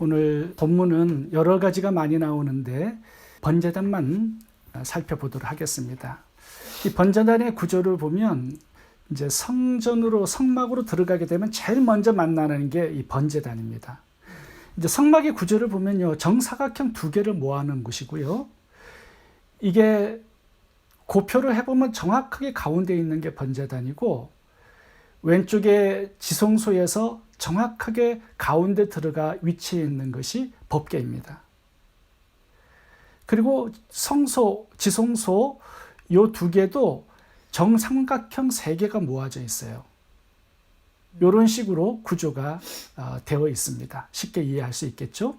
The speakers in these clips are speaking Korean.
오늘 본문은 여러 가지가 많이 나오는데 번제단만 살펴보도록 하겠습니다. 이 번제단의 구조를 보면 이제 성전으로 성막으로 들어가게 되면 제일 먼저 만나는 게 이 번제단입니다. 이제 성막의 구조를 보면요, 정사각형 두 개를 모아놓은 곳이고요. 이게 고표를 해보면 정확하게 가운데 있는 게 번제단이고, 왼쪽에 지성소에서 정확하게 가운데 들어가 위치해 있는 것이 법궤입니다. 그리고 성소, 지성소 요 두 개도 정삼각형 세 개가 모아져 있어요. 이런 식으로 구조가 되어 있습니다. 쉽게 이해할 수 있겠죠?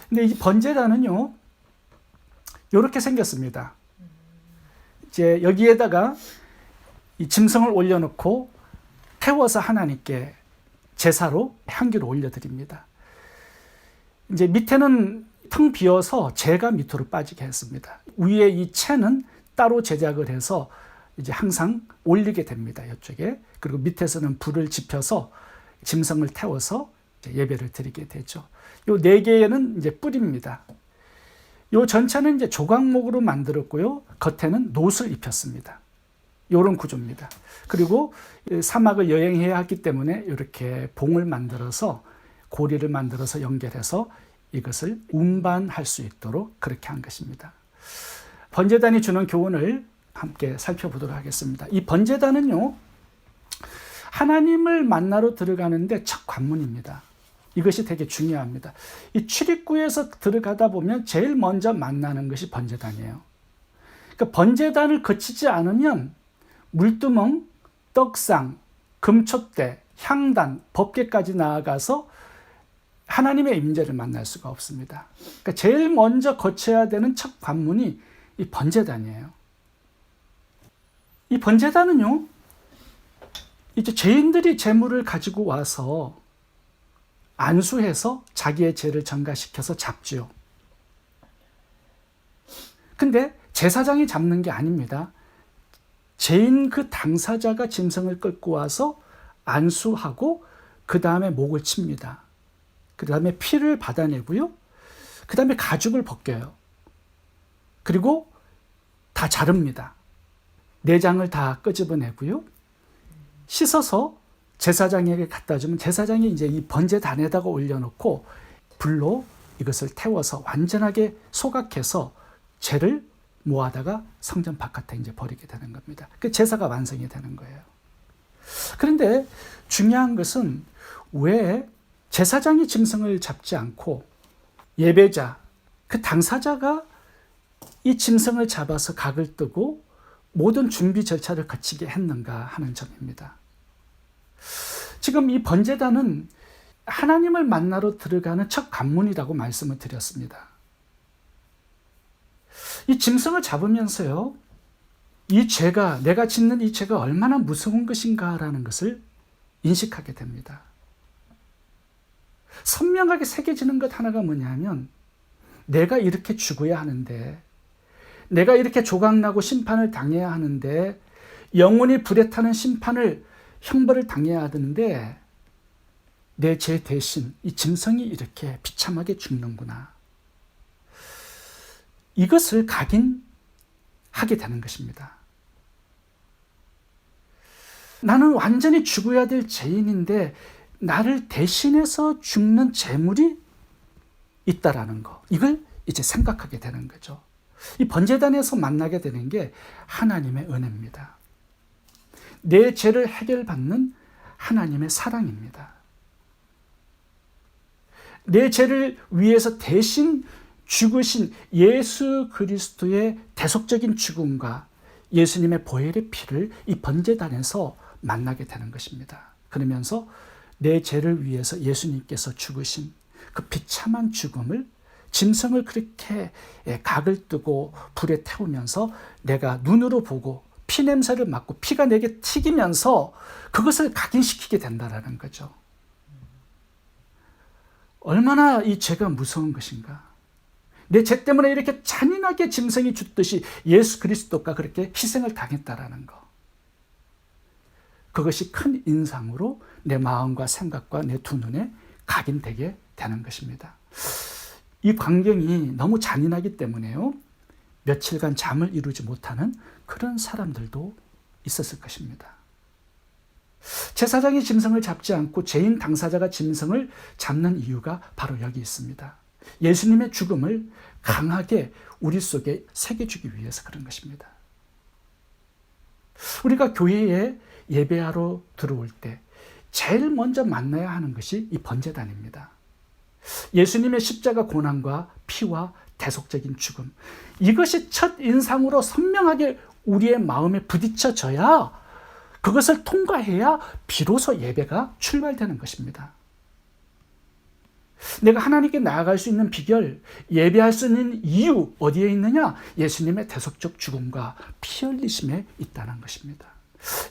근데 이 번제단은요, 이렇게 생겼습니다. 이제 여기에다가 이 짐승을 올려놓고 태워서 하나님께 제사로 향기를 올려드립니다. 이제 밑에는 텅 비어서 재가 밑으로 빠지게 했습니다. 위에 이 채는 따로 제작을 해서 이제 항상 올리게 됩니다. 이쪽에. 그리고 밑에서는 불을 지펴서 짐승을 태워서 예배를 드리게 되죠. 요 네 개는 이제 뿔입니다. 요 전체는 이제 조각목으로 만들었고요. 겉에는 놋을 입혔습니다. 요런 구조입니다. 그리고 사막을 여행해야 하기 때문에 이렇게 봉을 만들어서 고리를 만들어서 연결해서 이것을 운반할 수 있도록 그렇게 한 것입니다. 번제단이 주는 교훈을 함께 살펴보도록 하겠습니다. 이 번제단은요, 하나님을 만나러 들어가는데 첫 관문입니다. 이것이 되게 중요합니다. 이 출입구에서 들어가다 보면 제일 먼저 만나는 것이 번제단이에요. 그러니까 번제단을 거치지 않으면 물두멍, 떡상, 금촛대, 향단, 법궤까지 나아가서 하나님의 임재를 만날 수가 없습니다. 그러니까 제일 먼저 거쳐야 되는 첫 관문이 이 번제단이에요. 이 번제단은요, 이제 죄인들이 제물을 가지고 와서 안수해서 자기의 죄를 전가시켜서 잡지요. 근데 제사장이 잡는 게 아닙니다. 죄인 그 당사자가 짐승을 끌고 와서 안수하고 그 다음에 목을 칩니다. 그 다음에 피를 받아내고요. 그 다음에 가죽을 벗겨요. 그리고 다 자릅니다. 내장을 다 끄집어내고요. 씻어서 제사장에게 갖다 주면 제사장이 이제 이 번제단에다가 올려놓고 불로 이것을 태워서 완전하게 소각해서 죄를 모아다가 성전 바깥에 이제 버리게 되는 겁니다. 그 제사가 완성이 되는 거예요. 그런데 중요한 것은 왜 제사장이 짐승을 잡지 않고 예배자, 그 당사자가 이 짐승을 잡아서 각을 뜨고 모든 준비 절차를 거치게 했는가 하는 점입니다. 지금 이 번제단은 하나님을 만나러 들어가는 첫 관문이라고 말씀을 드렸습니다. 이 짐승을 잡으면서요, 이 죄가, 내가 짓는 이 죄가 얼마나 무서운 것인가라는 것을 인식하게 됩니다. 선명하게 새겨지는 것 하나가 뭐냐면, 내가 이렇게 죽어야 하는데, 내가 이렇게 조각나고 심판을 당해야 하는데, 영원히 불에 타는 심판을, 형벌을 당해야 하는데, 내 죄 대신 이 짐승이 이렇게 비참하게 죽는구나. 이것을 각인하게 되는 것입니다. 나는 완전히 죽어야 될 죄인인데 나를 대신해서 죽는 재물이 있다라는 거, 이걸 이제 생각하게 되는 거죠. 이 번제단에서 만나게 되는 게 하나님의 은혜입니다. 내 죄를 해결받는 하나님의 사랑입니다. 내 죄를 위해서 대신 죽으신 예수 그리스도의 대속적인 죽음과 예수님의 보혈의 피를 이 번제단에서 만나게 되는 것입니다. 그러면서 내 죄를 위해서 예수님께서 죽으신 그 비참한 죽음을, 짐승을 그렇게 각을 뜨고 불에 태우면서 내가 눈으로 보고 피 냄새를 맡고 피가 내게 튀기면서 그것을 각인시키게 된다는 거죠. 얼마나 이 죄가 무서운 것인가. 내 죄 때문에 이렇게 잔인하게 짐승이 죽듯이 예수 그리스도가 그렇게 희생을 당했다라는 거. 그것이 큰 인상으로 내 마음과 생각과 내 두 눈에 각인되게 되는 것입니다. 이 광경이 너무 잔인하기 때문에요. 며칠간 잠을 이루지 못하는 그런 사람들도 있었을 것입니다. 제사장이 짐승을 잡지 않고 죄인 당사자가 짐승을 잡는 이유가 바로 여기 있습니다. 예수님의 죽음을 강하게 우리 속에 새겨주기 위해서 그런 것입니다. 우리가 교회에 예배하러 들어올 때 제일 먼저 만나야 하는 것이 이 번제단입니다. 예수님의 십자가 고난과 피와 대속적인 죽음, 이것이 첫 인상으로 선명하게 우리의 마음에 부딪혀져야, 그것을 통과해야 비로소 예배가 출발되는 것입니다. 내가 하나님께 나아갈 수 있는 비결, 예배할 수 있는 이유 어디에 있느냐? 예수님의 대속적 죽음과 피 흘리심에 있다는 것입니다.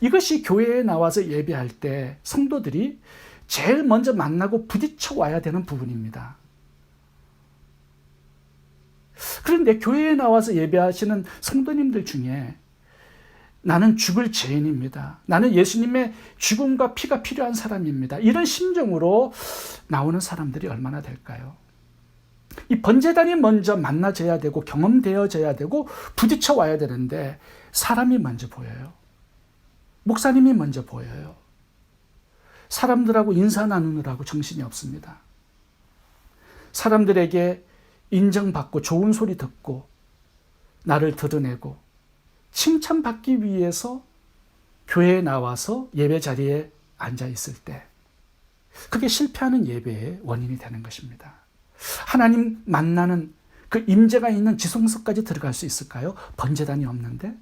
이것이 교회에 나와서 예배할 때 성도들이 제일 먼저 만나고 부딪혀 와야 되는 부분입니다. 그런데 교회에 나와서 예배하시는 성도님들 중에 나는 죽을 죄인입니다, 나는 예수님의 죽음과 피가 필요한 사람입니다, 이런 심정으로 나오는 사람들이 얼마나 될까요? 이 번제단이 먼저 만나져야 되고 경험되어져야 되고 부딪혀 와야 되는데 사람이 먼저 보여요. 목사님이 먼저 보여요. 사람들하고 인사 나누느라고 정신이 없습니다. 사람들에게 인정받고 좋은 소리 듣고 나를 드러내고 칭찬받기 위해서 교회에 나와서 예배 자리에 앉아 있을 때 그게 실패하는 예배의 원인이 되는 것입니다. 하나님 만나는 그 임재가 있는 지성소까지 들어갈 수 있을까요? 번제단이 없는데?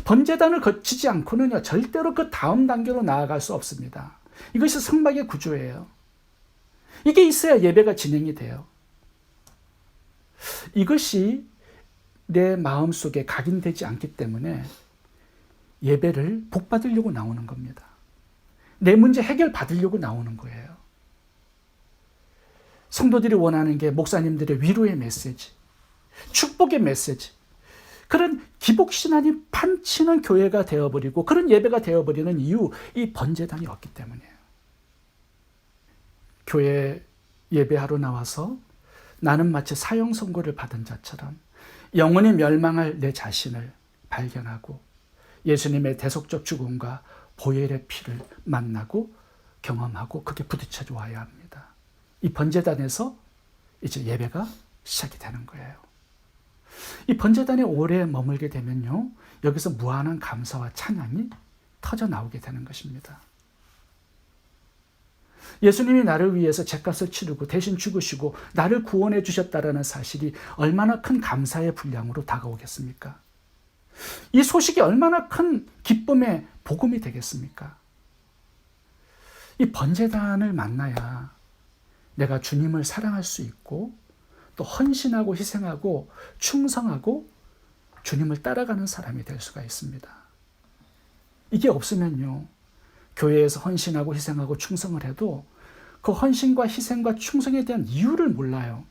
번제단을 거치지 않고는요, 절대로 그 다음 단계로 나아갈 수 없습니다. 이것이 성막의 구조예요. 이게 있어야 예배가 진행이 돼요. 이것이 내 마음속에 각인되지 않기 때문에 예배를 복받으려고 나오는 겁니다. 내 문제 해결받으려고 나오는 거예요. 성도들이 원하는 게 목사님들의 위로의 메시지, 축복의 메시지, 그런 기복신앙이 판치는 교회가 되어버리고 그런 예배가 되어버리는 이유, 이 번제단이 없기 때문이에요. 교회 예배하러 나와서 나는 마치 사형 선고를 받은 자처럼 영원히 멸망할 내 자신을 발견하고 예수님의 대속적 죽음과 보혈의 피를 만나고 경험하고 그게 부딪혀 와야 합니다. 이 번제단에서 이제 예배가 시작이 되는 거예요. 이 번제단에 오래 머물게 되면요, 여기서 무한한 감사와 찬양이 터져 나오게 되는 것입니다. 예수님이 나를 위해서 죗값을 치르고 대신 죽으시고 나를 구원해 주셨다라는 사실이 얼마나 큰 감사의 분량으로 다가오겠습니까? 이 소식이 얼마나 큰 기쁨의 복음이 되겠습니까? 이 번제단을 만나야 내가 주님을 사랑할 수 있고 또 헌신하고 희생하고 충성하고 주님을 따라가는 사람이 될 수가 있습니다. 이게 없으면요, 교회에서 헌신하고 희생하고 충성을 해도 그 헌신과 희생과 충성에 대한 이유를 몰라요.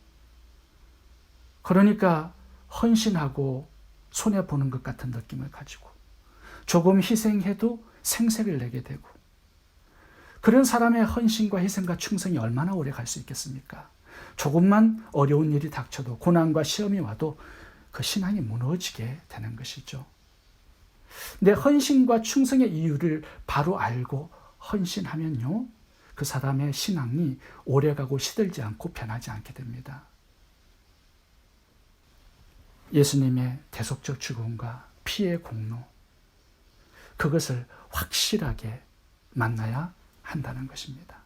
그러니까 헌신하고 손해보는 것 같은 느낌을 가지고 조금 희생해도 생색을 내게 되고, 그런 사람의 헌신과 희생과 충성이 얼마나 오래 갈 수 있겠습니까? 조금만 어려운 일이 닥쳐도, 고난과 시험이 와도 그 신앙이 무너지게 되는 것이죠. 내 헌신과 충성의 이유를 바로 알고 헌신하면요, 그 사람의 신앙이 오래가고 시들지 않고 변하지 않게 됩니다. 예수님의 대속적 죽음과 피의 공로, 그것을 확실하게 만나야 한다는 것입니다.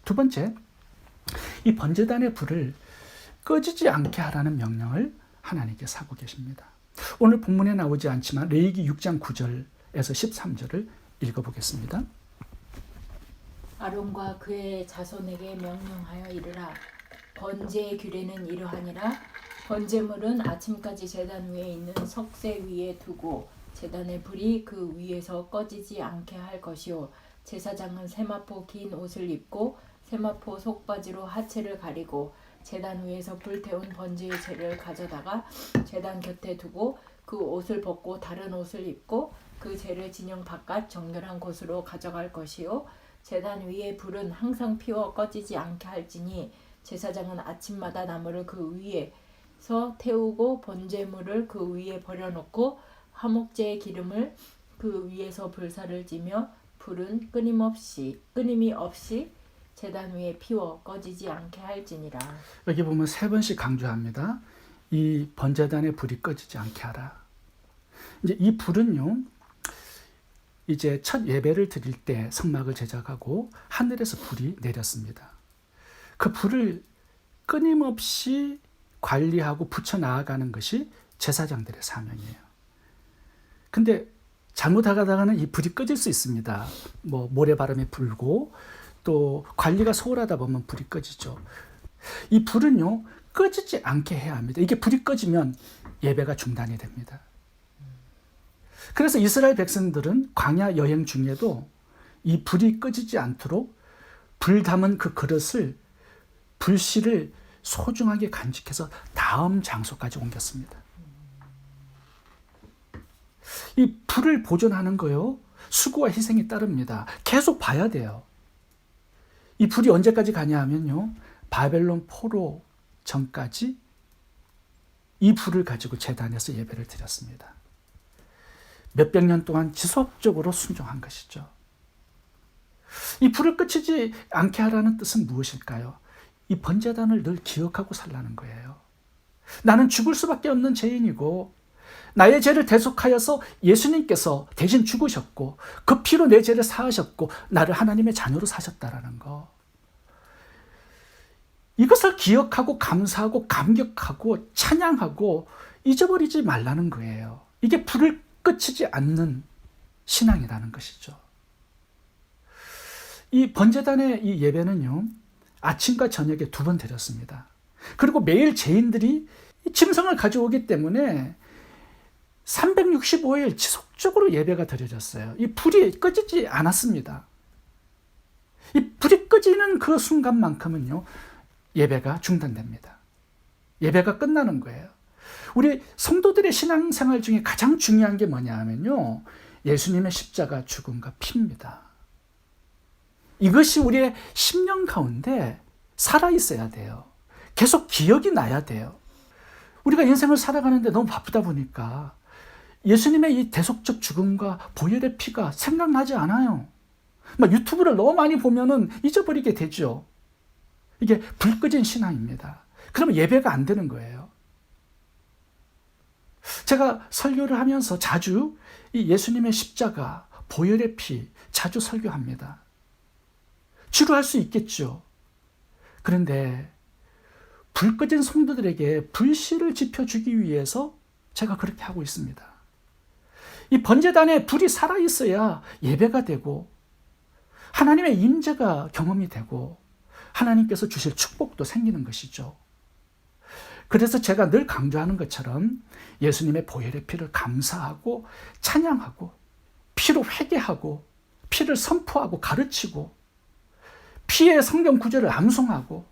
두 번째, 이 번제단의 불을 꺼지지 않게 하라는 명령을 하나님께서 하고 계십니다. 오늘 본문에 나오지 않지만 레위기 6장 9절에서 13절을 읽어보겠습니다. 아론과 그의 자손에게 명령하여 이르라. 번제의 규례는 이러하니라. 번제물은 아침까지 제단 위에 있는 석쇠 위에 두고 제단의 불이 그 위에서 꺼지지 않게 할 것이요, 제사장은 세마포 긴 옷을 입고 세마포 속바지로 하체를 가리고 제단 위에서 불태운 번제의 재를 가져다가 제단 곁에 두고 그 옷을 벗고 다른 옷을 입고 그 재를 진영 바깥 정결한 곳으로 가져갈 것이요, 제단 위에 불은 항상 피워 꺼지지 않게 할지니 제사장은 아침마다 나무를 그 위에서 태우고 번제물을 그 위에 버려놓고 화목제의 기름을 그 위에서 불사를 찌며 불은 끊임이 없이 제단 위에 피워 꺼지지 않게 할지니라. 여기 보면 3번씩 강조합니다. 이 번제단의 불이 꺼지지 않게 하라. 이제 이 불은요, 이제 첫 예배를 드릴 때 성막을 제작하고 하늘에서 불이 내렸습니다. 그 불을 끊임없이 관리하고 붙여 나아가는 것이 제사장들의 사명이에요. 근데 잘못하다가는 이 불이 꺼질 수 있습니다. 뭐 모래바람이 불고 또 관리가 소홀하다 보면 불이 꺼지죠. 이 불은요, 꺼지지 않게 해야 합니다. 이게 불이 꺼지면 예배가 중단이 됩니다. 그래서 이스라엘 백성들은 광야 여행 중에도 이 불이 꺼지지 않도록 불 담은 그 그릇을, 불씨를 소중하게 간직해서 다음 장소까지 옮겼습니다. 이 불을 보존하는 거요, 수고와 희생이 따릅니다. 계속 봐야 돼요. 이 불이 언제까지 가냐 하면요, 바벨론 포로 전까지 이 불을 가지고 제단에서 예배를 드렸습니다. 몇백 년 동안 지속적으로 순종한 것이죠. 이 불을 꺼지지 않게 하라는 뜻은 무엇일까요? 이 번제단을 늘 기억하고 살라는 거예요. 나는 죽을 수밖에 없는 죄인이고 나의 죄를 대속하여서 예수님께서 대신 죽으셨고 그 피로 내 죄를 사하셨고 나를 하나님의 자녀로 사셨다라는 거. 이것을 기억하고 감사하고 감격하고 찬양하고 잊어버리지 말라는 거예요. 이게 불을 꺼지지 않는 신앙이라는 것이죠. 이 번제단의 이 예배는요, 아침과 저녁에 2번 드렸습니다. 그리고 매일 죄인들이 짐승을 가져오기 때문에 365일 지속적으로 예배가 드려졌어요. 이 불이 꺼지지 않았습니다. 이 불이 꺼지는 그 순간만큼은요, 예배가 중단됩니다. 예배가 끝나는 거예요. 우리 성도들의 신앙생활 중에 가장 중요한 게 뭐냐 하면요, 예수님의 십자가 죽음과 피입니다. 이것이 우리의 심령 가운데 살아있어야 돼요. 계속 기억이 나야 돼요. 우리가 인생을 살아가는데 너무 바쁘다 보니까 예수님의 이 대속적 죽음과 보혈의 피가 생각나지 않아요. 막 유튜브를 너무 많이 보면은 잊어버리게 되죠. 이게 불 꺼진 신앙입니다. 그러면 예배가 안 되는 거예요. 제가 설교를 하면서 자주 이 예수님의 십자가, 보혈의 피 자주 설교합니다. 지루할 수 있겠죠. 그런데 불 꺼진 성도들에게 불씨를 지펴주기 위해서 제가 그렇게 하고 있습니다. 이 번제단에 불이 살아있어야 예배가 되고 하나님의 임재가 경험이 되고 하나님께서 주실 축복도 생기는 것이죠. 그래서 제가 늘 강조하는 것처럼 예수님의 보혈의 피를 감사하고 찬양하고 피로 회개하고 피를 선포하고 가르치고 피의 성경 구절을 암송하고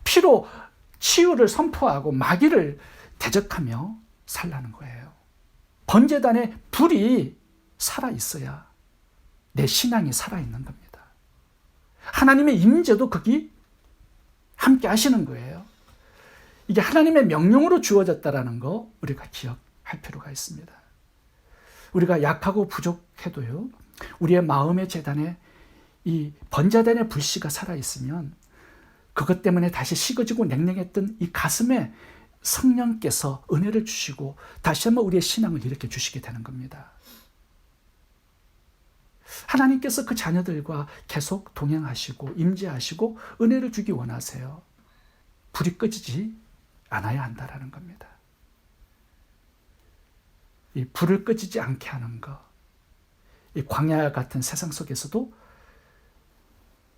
피로 치유를 선포하고 마귀를 대적하며 살라는 거예요. 번제단에 불이 살아있어야 내 신앙이 살아있는 겁니다. 하나님의 임재도 거기 함께 하시는 거예요. 이게 하나님의 명령으로 주어졌다라는 거 우리가 기억할 필요가 있습니다. 우리가 약하고 부족해도요, 우리의 마음의 제단에 이 번제단의 불씨가 살아있으면 그것 때문에 다시 식어지고 냉랭했던 이 가슴에 성령께서 은혜를 주시고 다시 한번 우리의 신앙을 일으켜 주시게 되는 겁니다. 하나님께서 그 자녀들과 계속 동행하시고 임재하시고 은혜를 주기 원하세요. 불이 꺼지지 않아야 한다라는 겁니다. 이 불을 꺼지지 않게 하는 것, 이 광야 같은 세상 속에서도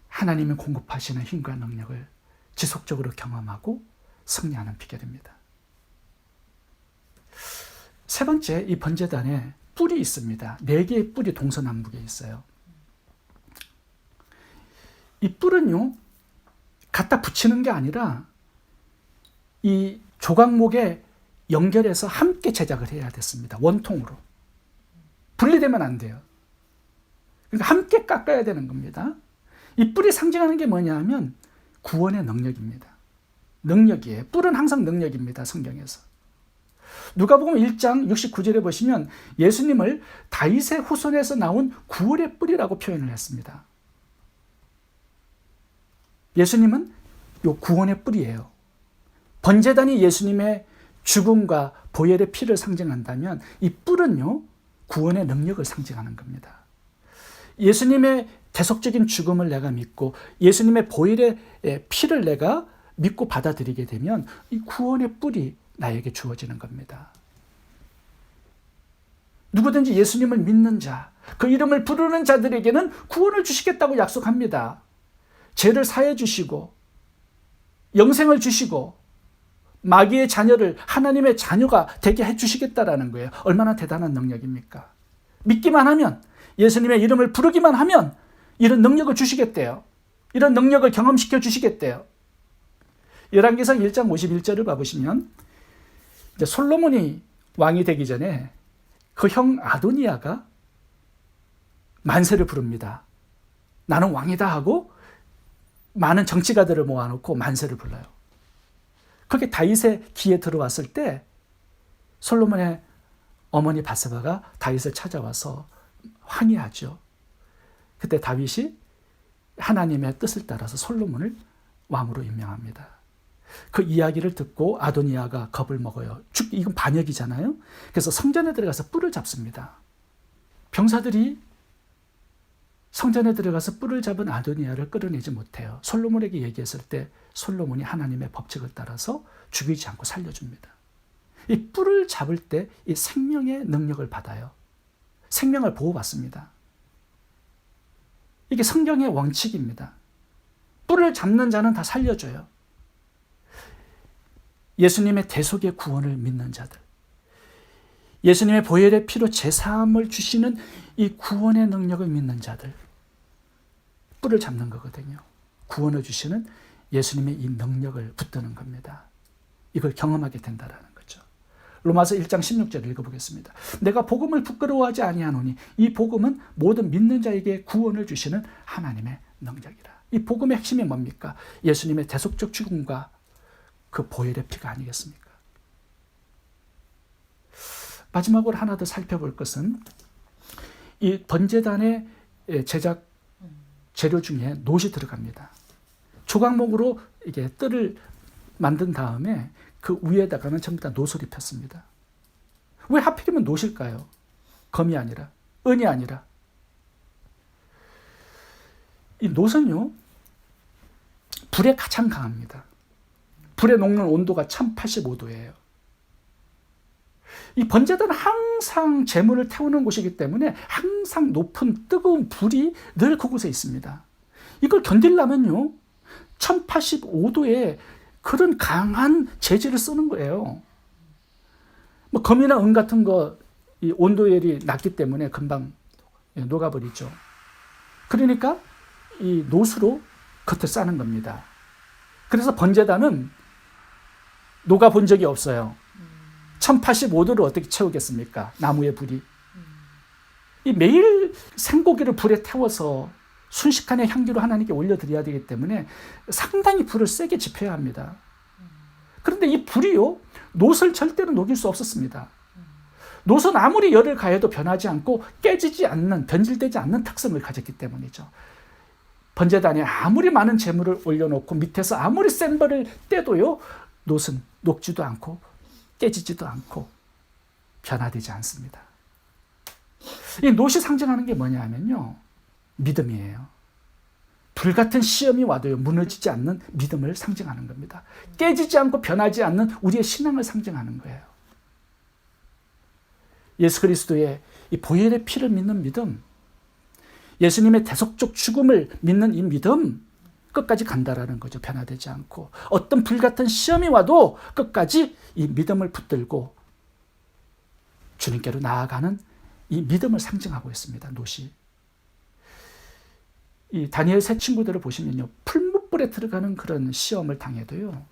하나님이 공급하시는 힘과 능력을 지속적으로 경험하고 승리하는 비결입니다. 세 번째, 이 번제단에 뿔이 있습니다. 4개의 뿔이 동서남북에 있어요. 이 뿔은요, 갖다 붙이는 게 아니라 이 조각목에 연결해서 함께 제작을 해야 됐습니다. 원통으로. 분리되면 안 돼요. 그러니까 함께 깎아야 되는 겁니다. 이 뿔이 상징하는 게 뭐냐 하면 구원의 능력입니다. 능력이에요. 뿔은 항상 능력입니다. 성경에서. 누가복음 1장 69절에 보시면 예수님을 다윗의 후손에서 나온 구원의 뿔이라고 표현을 했습니다. 예수님은 요 구원의 뿔이에요. 번제단이 예수님의 죽음과 보혈의 피를 상징한다면 이 뿔은요, 구원의 능력을 상징하는 겁니다. 예수님의 대속적인 죽음을 내가 믿고 예수님의 보혈의 피를 내가 믿고 받아들이게 되면 이 구원의 뿔이 나에게 주어지는 겁니다. 누구든지 예수님을 믿는 자, 그 이름을 부르는 자들에게는 구원을 주시겠다고 약속합니다. 죄를 사해 주시고 영생을 주시고 마귀의 자녀를 하나님의 자녀가 되게 해주시겠다라는 거예요. 얼마나 대단한 능력입니까? 믿기만 하면, 예수님의 이름을 부르기만 하면 이런 능력을 주시겠대요. 이런 능력을 경험시켜 주시겠대요. 열왕기상 1장 51절을 봐보시면 이제 솔로몬이 왕이 되기 전에 그 형 아도니아가 만세를 부릅니다. 나는 왕이다 하고 많은 정치가들을 모아놓고 만세를 불러요. 그게 다윗의 귀에 들어왔을 때 솔로몬의 어머니 바세바가 다윗을 찾아와서 항의하죠. 그때 다윗이 하나님의 뜻을 따라서 솔로몬을 왕으로 임명합니다. 그 이야기를 듣고 아도니아가 겁을 먹어요. 이건 반역이잖아요. 그래서 성전에 들어가서 뿔을 잡습니다. 병사들이 성전에 들어가서 뿔을 잡은 아도니아를 끌어내지 못해요. 솔로몬에게 얘기했을 때 솔로몬이 하나님의 법칙을 따라서 죽이지 않고 살려줍니다. 이 뿔을 잡을 때 이 생명의 능력을 받아요. 생명을 보호받습니다. 이게 성경의 원칙입니다. 뿔을 잡는 자는 다 살려줘요. 예수님의 대속의 구원을 믿는 자들, 예수님의 보혈의 피로 제사함을 주시는 이 구원의 능력을 믿는 자들, 뿔을 잡는 거거든요. 구원을 주시는 예수님의 이 능력을 붙드는 겁니다. 이걸 경험하게 된다라는 거죠. 로마서 1장 16절 읽어보겠습니다. 내가 복음을 부끄러워하지 아니하노니 이 복음은 모든 믿는 자에게 구원을 주시는 하나님의 능력이라. 이 복음의 핵심이 뭡니까? 예수님의 대속적 죽음과 그 보혈의 피가 아니겠습니까? 마지막으로 하나 더 살펴볼 것은 이 번제단의 제작 재료 중에 놋이 들어갑니다. 조각목으로 이게 뜰을 만든 다음에 그 위에다가는 전부 다 놋을 입혔습니다. 왜 하필이면 놋일까요? 금이 아니라, 은이 아니라. 이 놋은요, 불에 가장 강합니다. 불에 녹는 온도가 1085도예요. 이 번제단은 항상 재물을 태우는 곳이기 때문에 항상 높은 뜨거운 불이 늘 그곳에 있습니다. 이걸 견디려면요, 1085도에 그런 강한 재질을 쓰는 거예요. 뭐 금이나 은 같은 거 이 온도열이 낮기 때문에 금방 녹아버리죠. 그러니까 이 놋으로 겉을 싸는 겁니다. 그래서 번제단은 녹아본 적이 없어요. 1085도를 어떻게 채우겠습니까? 나무의 불이. 이 매일 생고기를 불에 태워서 순식간에 향기로 하나님께 올려드려야 되기 때문에 상당히 불을 세게 지펴야 합니다. 그런데 이 불이요, 놋을 절대로 녹일 수 없었습니다. 놋은 아무리 열을 가해도 변하지 않고 깨지지 않는, 변질되지 않는 특성을 가졌기 때문이죠. 번제단에 아무리 많은 재물을 올려놓고 밑에서 아무리 센 벌을 떼도요, 놋은 녹지도 않고 깨지지도 않고 변화되지 않습니다. 이 놋이 상징하는 게 뭐냐 하면요, 믿음이에요. 불같은 시험이 와도요, 무너지지 않는 믿음을 상징하는 겁니다. 깨지지 않고 변하지 않는 우리의 신앙을 상징하는 거예요. 예수 그리스도의 이 보혈의 피를 믿는 믿음, 예수님의 대속적 죽음을 믿는 이 믿음, 끝까지 간다라는 거죠. 변화되지 않고. 어떤 불같은 시험이 와도 끝까지 이 믿음을 붙들고 주님께로 나아가는 이 믿음을 상징하고 있습니다. 놋이. 이 다니엘 세 친구들을 보시면요, 풀무불에 들어가는 그런 시험을 당해도요,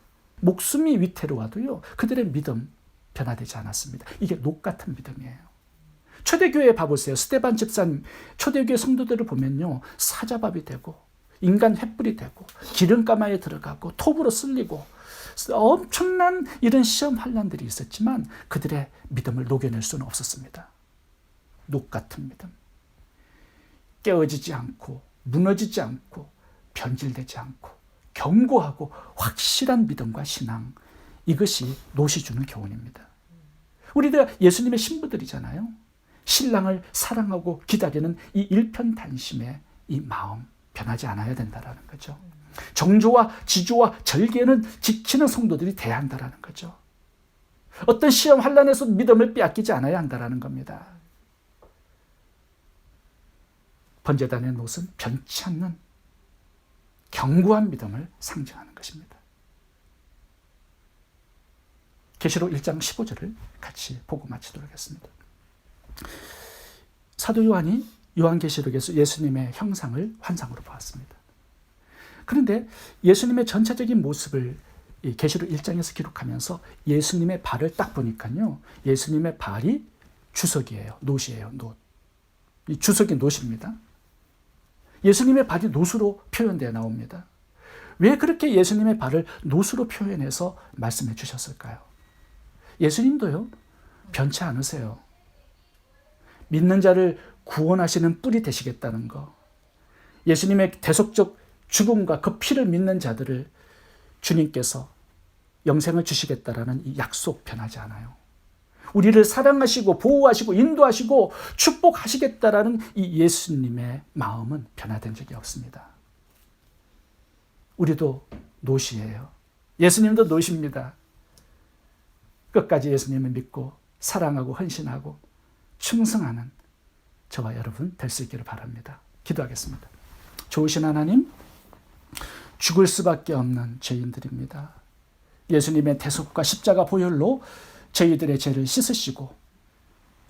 목숨이 위태로워도요, 그들의 믿음 변화되지 않았습니다. 이게 놋 같은 믿음이에요. 초대교회 봐보세요. 스데반 집사님, 초대교회 성도들을 보면요, 사자밥이 되고 인간 횃불이 되고 기름가마에 들어가고 톱으로 쓸리고 엄청난 이런 시험 환난들이 있었지만 그들의 믿음을 녹여낼 수는 없었습니다. 녹 같은 믿음, 깨어지지 않고 무너지지 않고 변질되지 않고 견고하고 확실한 믿음과 신앙, 이것이 노시 주는 교훈입니다. 우리들 예수님의 신부들이잖아요. 신랑을 사랑하고 기다리는 이 일편단심의 이 마음, 변하지 않아야 된다는 거죠. 정조와 지조와 절개는 지키는 성도들이 돼야 한다는 거죠. 어떤 시험 환난에서 믿음을 빼앗기지 않아야 한다는 겁니다. 번제단의 놋은 변치 않는 견고한 믿음을 상징하는 것입니다. 계시록 1장 15절을 같이 보고 마치도록 하겠습니다. 사도 요한이 요한계시록에서 예수님의 형상을 환상으로 보았습니다. 그런데 예수님의 전체적인 모습을 계시록 1장에서 기록하면서 예수님의 발을 딱 보니까요, 예수님의 발이 주석이에요. 놋이에요. 놋. 이 주석이 놋입니다. 예수님의 발이 놋으로 표현되어 나옵니다. 왜 그렇게 예수님의 발을 놋으로 표현해서 말씀해 주셨을까요? 예수님도요, 변치 않으세요. 믿는 자를 구원하시는 뿔이 되시겠다는 거, 예수님의 대속적 죽음과 그 피를 믿는 자들을 주님께서 영생을 주시겠다라는 이 약속 변하지 않아요. 우리를 사랑하시고 보호하시고 인도하시고 축복하시겠다라는 이 예수님의 마음은 변화된 적이 없습니다. 우리도 놋이에요. 예수님도 놋입니다. 끝까지 예수님을 믿고 사랑하고 헌신하고 충성하는 저와 여러분 될 수 있기를 바랍니다. 기도하겠습니다. 좋으신 하나님, 죽을 수밖에 없는 죄인들입니다. 예수님의 대속과 십자가 보혈로 저희들의 죄를 씻으시고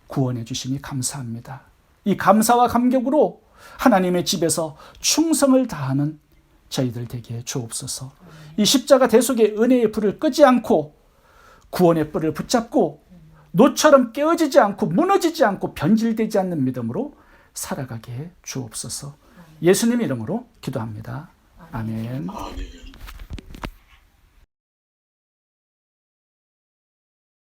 구원해 주시니 감사합니다. 이 감사와 감격으로 하나님의 집에서 충성을 다하는 저희들 되게 주옵소서. 이 십자가 대속의 은혜의 불을 끄지 않고 구원의 뿔을 붙잡고 노처럼 깨어지지 않고 무너지지 않고 변질되지 않는 믿음으로 살아가게 해 주옵소서. 예수님 이름으로 기도합니다. 아멘.